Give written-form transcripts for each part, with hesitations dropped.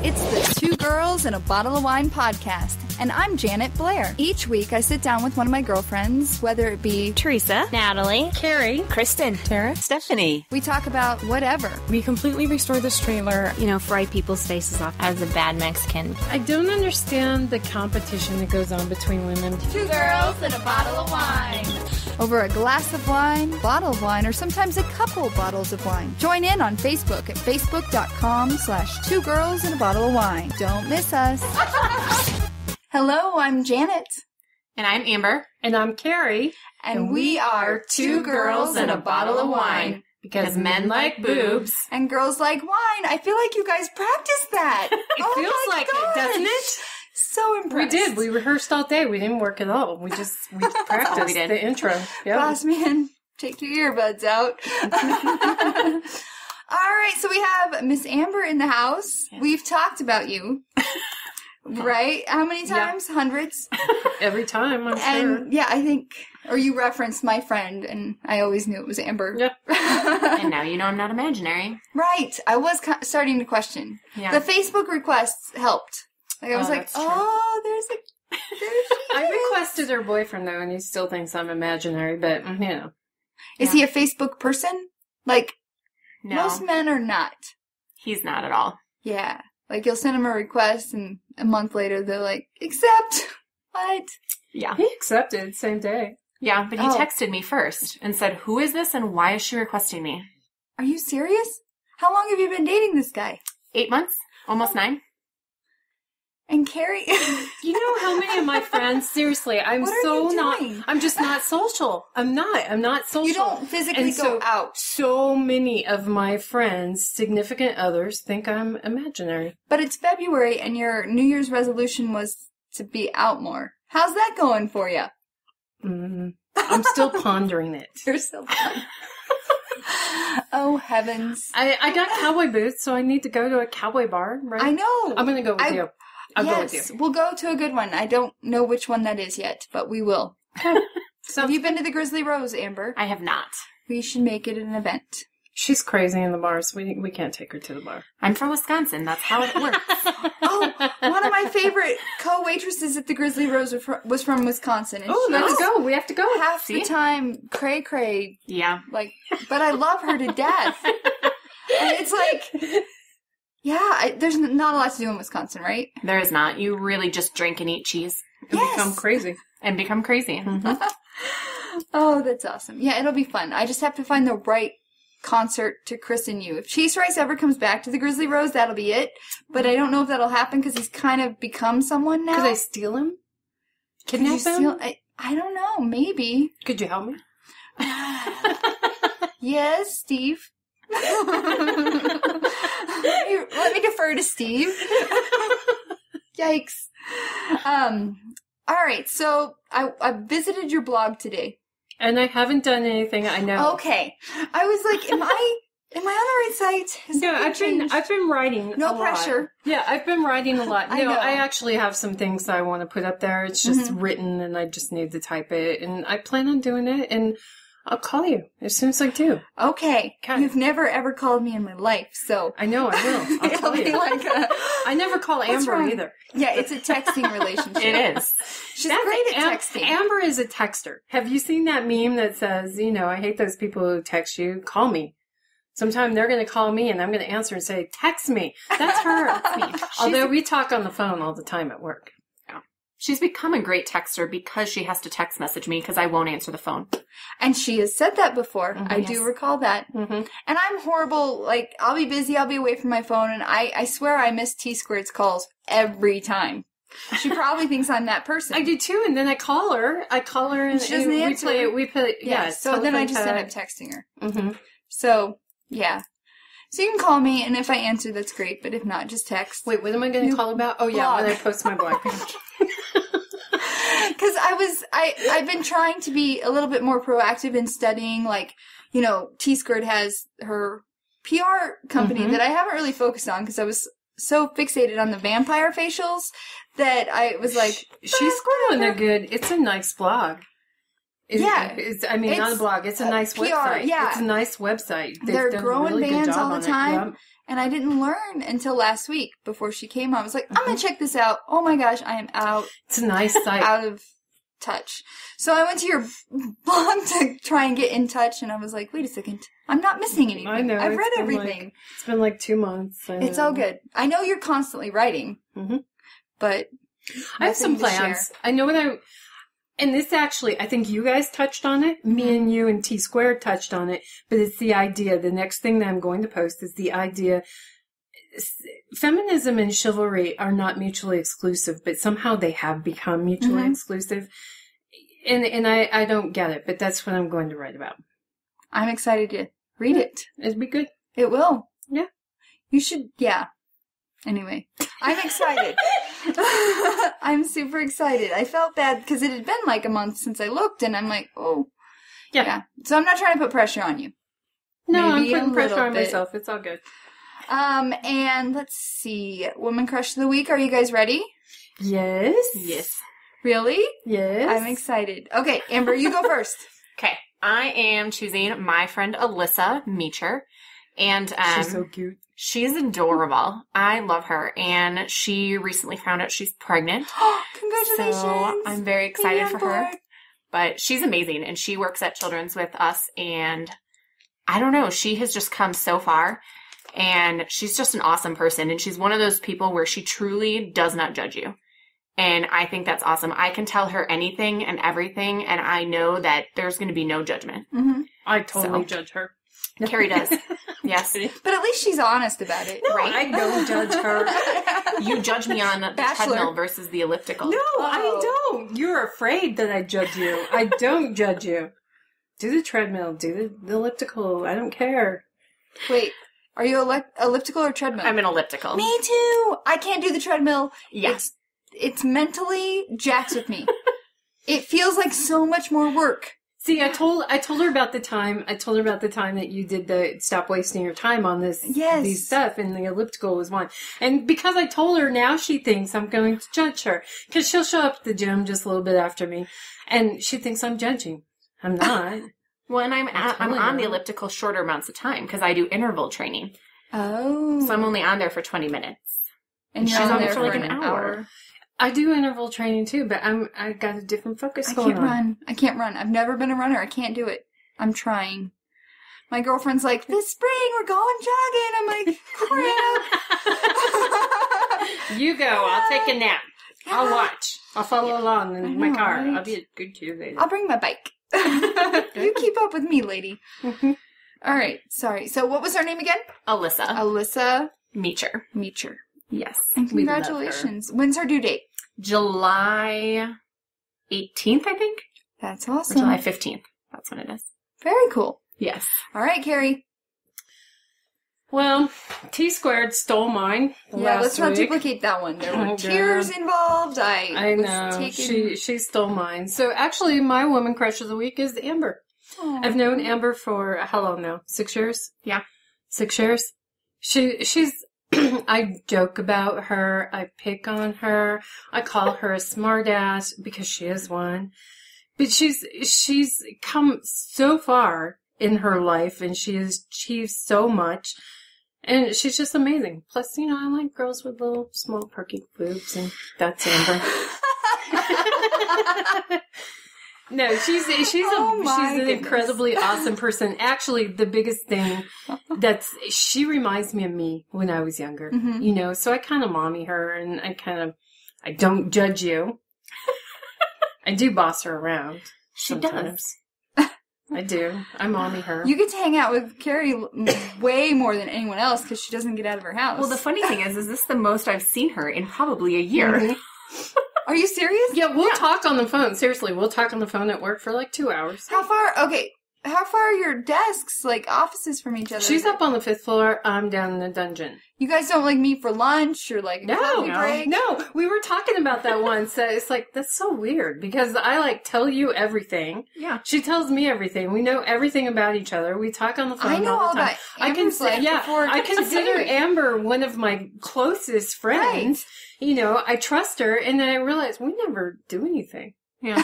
It's the Two Girls and a Bottle of Wine podcast, and I'm Janet Blair. Each week, I sit down with one of my girlfriends, whether it be Teresa, Natalie, Carrie, Kristen, Tara, Stephanie. We talk about whatever. We completely restore this trailer. Fry people's faces off as a bad Mexican. I don't understand the competition that goes on between women. Two girls and a bottle of wine. Over a glass of wine, bottle of wine, or sometimes a couple bottles of wine. Join in on Facebook at facebook.com/2girlsandabottle-of-wine. Don't miss us. Hello, I'm Janet. And I'm Amber. And I'm Carrie. And we are Two Girls and a Bottle of Wine. Because men like boobs. And girls like wine. I feel like you guys practiced that. It feels like it, doesn't it? So impressed. We did. We rehearsed all day. We didn't work at all. We practiced the intro. Yep. Boss man, take your earbuds out. All right, so we have Miss Amber in the house. Yeah. We've talked about you. Right? How many times? Yeah. Hundreds? Every time, I'm sure. And yeah, I think, or you referenced my friend, and I always knew it was Amber. Yep. And now you know I'm not imaginary. Right. I was starting to question. Yeah. The Facebook requests helped. Like I was like, oh, there's I requested her boyfriend, though, and he still thinks I'm imaginary, but, Is he a Facebook person? Like, no. Most men are not. He's not at all. Yeah. Like, you'll send him a request, and a month later, they're like, accept. What? Yeah. He accepted, same day. Yeah, but he texted me first and said, who is this and why is she requesting me? Are you serious? How long have you been dating this guy? 8 months. Almost 9. And Carrie... You know how many of my friends, seriously, I'm just not social. I'm not social. You don't physically go out. So many of my friends, significant others, think I'm imaginary. But it's February and your New Year's resolution was to be out more. How's that going for you? I'm still pondering it. You're still pondering. Oh, heavens. I got cowboy boots, so I need to go to a cowboy bar, right? I know. I'm going to go with you. I'll go with you. We'll go to a good one. I don't know which one that is yet, but we will. So, have you been to the Grizzly Rose, Amber? I have not. We should make it an event. She's crazy in the bars. We can't take her to the bar. I'm from Wisconsin. That's how it works. Oh, one of my favorite co-waitresses at the Grizzly Rose was from Wisconsin. And let's go. We have to go. Half the time, cray-cray. Yeah. But I love her to death. And it's like... Yeah, there's not a lot to do in Wisconsin, right? There is not. You really just drink and eat cheese. And become crazy. And become crazy. Mm-hmm. Oh, that's awesome. Yeah, it'll be fun. I just have to find the right concert to christen you. If Chase Rice ever comes back to the Grizzly Rose, that'll be it. But I don't know if that'll happen because he's kind of become someone now. Could I steal him? Kidnap him? I don't know. Maybe. Could you help me? Yes, Steve. Let me defer to Steve. Yikes. All right, so I visited your blog today. And I haven't done anything, I know. Okay. I was like, am I on the right site? I've been writing a lot. No pressure. Yeah, I've been writing a lot. I know. I actually have some things that I want to put up there. It's just written and I just need to type it. And I plan on doing it and I'll call you as soon as I do. Okay. You've never, ever called me in my life, so... I know, I will. I'll call you. I never call Amber either. Yeah, it's a texting relationship. It is. She's great at texting. Amber is a texter. Have you seen that meme that says, I hate those people who text you. Call me. Sometime they're going to call me and I'm going to answer and say, text me. That's her. That's me. Although we talk on the phone all the time at work. She's become a great texter because she has to text message me because I won't answer the phone. And she has said that before. I do recall that. Mm-hmm. And I'm horrible. Like, I'll be busy, I'll be away from my phone, and I swear I miss T-Squared's calls every time. She probably thinks I'm that person. I do too, and then I call her and she doesn't answer. We play, so then I just end up texting her. Mm-hmm. So, yeah. So you can call me, and if I answer, that's great, but if not, just text. Wait, what am I going to call about? Oh, yeah, when I post my blog page. Because I've been trying to be a little bit more proactive in studying, T-Squared has her PR company that I haven't really focused on because I was so fixated on the vampire facials that I was like... She's cool and they're good. It's a nice blog. Not a blog. It's a nice PR, website. Yeah. It's a nice website. They're growing really bands all the time. And I didn't learn until last week before she came on. I was like, I'm going to check this out. Oh my gosh, I am out. It's a nice site. Out of touch. So I went to your blog to try and get in touch, and I was like, wait a second. I'm not missing anything. I know. I've read everything. It's been like 2 months. It's all good. I know you're constantly writing, but I have some plans. I know and this actually, I think you guys touched on it. Me and you and T Squared touched on it, but it's the idea. The next thing that I'm going to post is the idea. Feminism and chivalry are not mutually exclusive, but somehow they have become mutually exclusive. And I don't get it, but that's what I'm going to write about. I'm excited to read it. It'd be good. It will. Yeah. You should, yeah. Anyway, I'm excited. I'm super excited. I felt bad because it had been like a month since I looked, and I'm like, oh. Yeah. So I'm not trying to put pressure on you. No, Maybe I'm putting pressure on bit. myself. It's all good. And let's see. Woman Crush of the Week. Are you guys ready? Yes. Yes. Really? Yes. I'm excited. Okay, Amber, you go first. Okay. I am choosing my friend Alyssa Meacher. And she's so cute. She's adorable. I love her. And she recently found out she's pregnant. Congratulations. So I'm very excited for her. Board. But she's amazing. And she works at Children's with us. And I don't know. She has just come so far. And she's just an awesome person. And she's one of those people where she truly does not judge you. And I think that's awesome. I can tell her anything and everything. And I know that there's going to be no judgment. I totally judge her. Carrie does. Yes. But at least she's honest about it, right? I don't judge her. You judge me on the treadmill versus the elliptical. No, I don't. You're afraid that I judge you. I don't judge you. Do the treadmill. Do the elliptical. I don't care. Wait, are you elliptical or treadmill? I'm an elliptical. Me too. I can't do the treadmill. Yeah. It's mentally jacked with me. It feels like so much more work. See, I told her about the time. I told her about the time that you did the stop wasting your time on this, these stuff, and the elliptical was one. And because I told her, now she thinks I'm going to judge her because she'll show up at the gym just a little bit after me, and she thinks I'm judging. I'm not. Well, and I'm on the elliptical shorter amounts of time because I do interval training. Oh, so I'm only on there for 20 minutes, and she's on there for like an hour. I do interval training too, but I got a different focus going on. I can't run. I've never been a runner. I can't do it. I'm trying. My girlfriend's like, this spring we're going jogging. I'm like, crap. You go. I'll take a nap. I'll watch. I'll follow along in my car. Right? I'll be a good cheerleader. I'll bring my bike. You keep up with me, lady. All right. Sorry. So what was her name again? Alyssa Meacher. Yes. And congratulations. When's her due date? July 18th, I think. That's awesome. Or July 15th. That's when it is. Very cool. Yes. All right, Carrie. Well, T Squared stole mine let's not duplicate that one. There were tears involved. I know. She stole mine. So actually, my woman crush of the week is Amber. Aww. I've known Amber for, how long now? 6 years? Yeah. 6 years. She's... I joke about her. I pick on her. I call her a smartass because she is one. But she's come so far in her life, and she has achieved so much. And she's just amazing. Plus, I like girls with little, small, perky boobs, and that's Amber. No, she's an incredibly awesome person. Actually, the biggest thing she reminds me of me when I was younger. So I kind of mommy her, and I don't judge you. I do boss her around. She does. I do. I mommy her. You get to hang out with Carrie way more than anyone else because she doesn't get out of her house. Well, the funny thing is this the most I've seen her in probably a year. Are you serious? Yeah, we'll talk on the phone. Seriously, we'll talk on the phone at work for like 2 hours. How far are your desks, like offices from each other? She's up on the 5th floor. I'm down in the dungeon. You guys don't like meet for lunch or like a coffee break? No, we were talking about that once. It's like, that's so weird because I tell you everything. Yeah. She tells me everything. We know everything about each other. We talk on the phone I know all the time. Amber's I consider Amber one of my closest friends. Right. I trust her, and then I realize we never do anything. Yeah.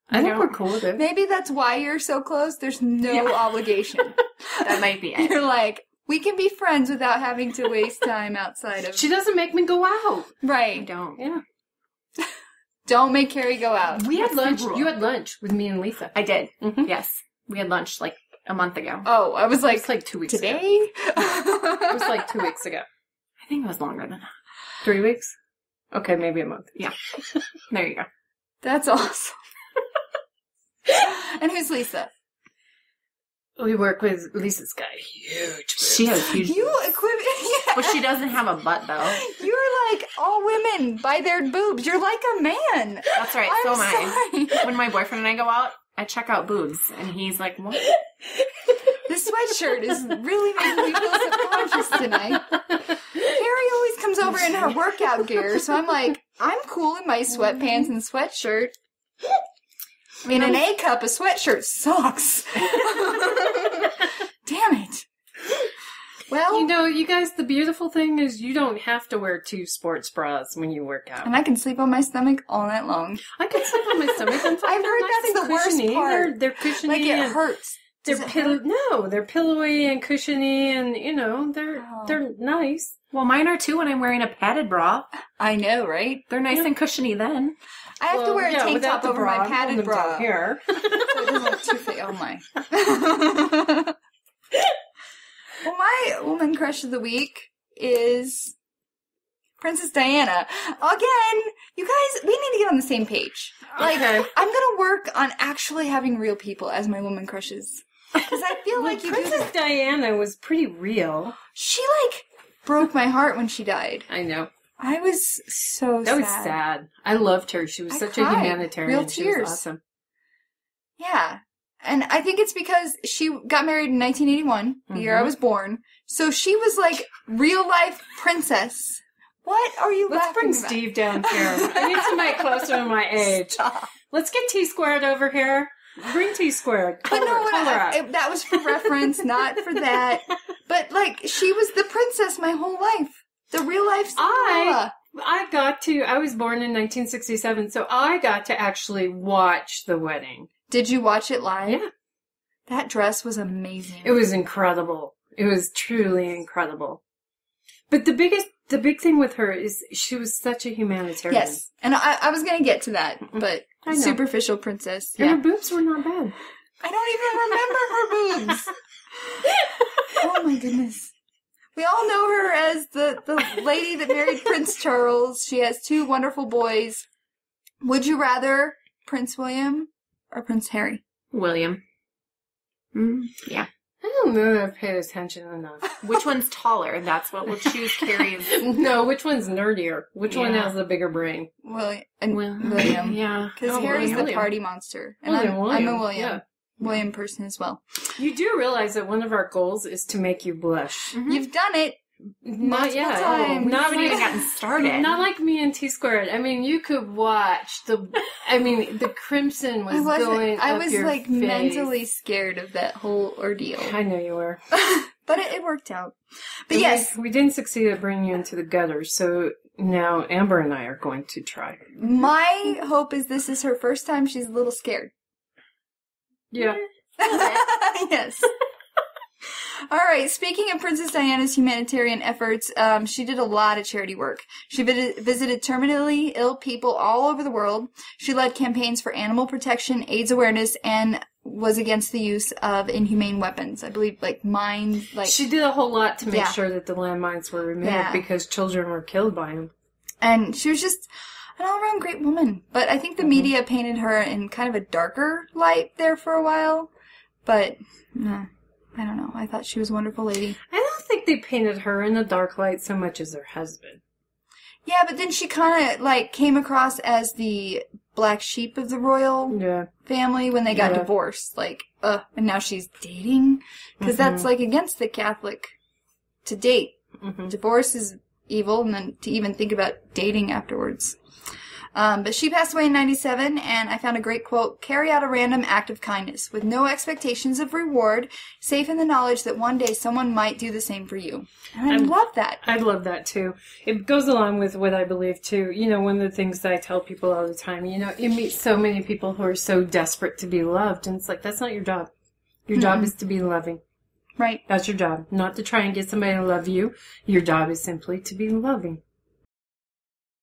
I think we're cool with it. Maybe that's why you're so close. There's no obligation. That might be it. You're like, We can be friends without having to waste time outside of... She doesn't make me go out. I Right. don't. Yeah. Don't make Carrie go out. We had lunch. You had lunch with me and Lisa. I did. Mhm. Yes. We had lunch like a month ago. Oh, I was It like, was like 2 weeks ago. today? It was like 2 weeks ago. I think it was longer than that. 3 weeks? Okay, maybe a month. Yeah. There you go. That's awesome. And who's Lisa? We work with Lisa's got huge boobs. She has huge. You equip... Well, she doesn't have a butt though. You're like all women by their boobs. You're like a man. That's right. I'm So am I. sorry. When my boyfriend and I go out, I check out boobs, and he's like, "What?" This sweatshirt is really making me feel subconscious tonight. Carrie always comes over in her workout gear, so I'm like, I'm cool in my sweatpants and sweatshirt. I mean, an A cup, a sweatshirt sucks. Damn it. Well, You know, you guys, the beautiful thing is you don't have to wear 2 sports bras when you work out. and I can sleep on my stomach all night long. I can sleep on my stomach. I've heard that's the worst part. They're cushiony. Like, it and hurts. They're Does it hurt? No, they're pillowy and cushiony, and you know Oh. they're nice. Well, mine are too when I'm wearing a padded bra. I know, right? They're nice and cushiony then. I have to wear a tank without top the over bra, my I'm padded holding them bra. down here. So it doesn't look too thick. Oh my. Well, my woman crush of the week is Princess Diana. Again, you guys, we need to get on the same page. Like, Okay. I'm gonna work on actually having real people as my woman crushes. Because I feel like you do Princess that. Diana was pretty real. She, like, broke my heart when she died. I know. I was so That was sad. I loved her. She was I such cried. a humanitarian. Real She was tears. awesome. Yeah. And I think it's because she got married in 1981, the year I was born. So she was like real life princess. What are you Let's laughing bring about? Steve down here. I need somebody closer to my age. Let's get T squared over here. Bring T squared. But Color, no, color up. that was for reference, not for that. But like, she was the princess my whole life. The real life Cinderella. I was born in 1967, so I got to actually watch the wedding. Did you watch it live? Yeah. That dress was amazing. It was incredible. It was truly incredible. But the big thing with her is she was such a humanitarian. Yes. And I was going to get to that, but I know. superficial princess. And Yeah. her boobs were not bad. I don't even remember her boobs. Oh my goodness. We all know her as the lady that married Prince Charles. She has 2 wonderful boys. Would you rather Prince William or Prince Harry? William. Yeah. I don't know that I've paid attention enough. Which one's taller? That's what we'll choose Carrie's. No, which one's nerdier? Which one Yeah. has the bigger brain? William. Yeah. Because Oh, Harry's the William. party monster. And William, I'm a William. yeah. William person as well. You do realize that one of our goals is to make you blush. You've done it. Not Multiple yet. times. We Not haven't even like, gotten started. not like me and T squared. I mean, you could watch the crimson was going I up was your like face. mentally scared of that whole ordeal. I know you were. But it worked out. But yes, We didn't succeed at bringing you into the gutter, so now Amber and I are going to try. my hope is this is her first time she's a little scared. Yeah. Yes. All right. Speaking of Princess Diana's humanitarian efforts, she did a lot of charity work. She visited terminally ill people all over the world. She led campaigns for animal protection, AIDS awareness, and was against the use of inhumane weapons. I believe, like mines. Like She did a whole lot to make Yeah. sure that the landmines were removed Yeah. because children were killed by them. And she was just an all-around great woman. But I think the media painted her in kind of a darker light there for a while. But no, I don't know. I thought she was a wonderful lady. I don't think they painted her in a dark light so much as her husband. Yeah, but then she kind of, like, came across as the black sheep of the royal Yeah. family when they got Yeah. divorced. Like, and now she's dating? Because that's, like, against the Catholic to date. Divorce is evil, and then to even think about dating afterwards. But she passed away in 1997, and I found a great quote: "Carry out a random act of kindness, with no expectations of reward, safe in the knowledge that one day someone might do the same for you." And I love that. I love that too. It goes along with what I believe too. You know, one of the things that I tell people all the time, you know, you meet so many people who are so desperate to be loved, and it's like, that's not your job. Your job is to be loving. Right. That's your job. Not to try and get somebody to love you. Your job is simply to be loving.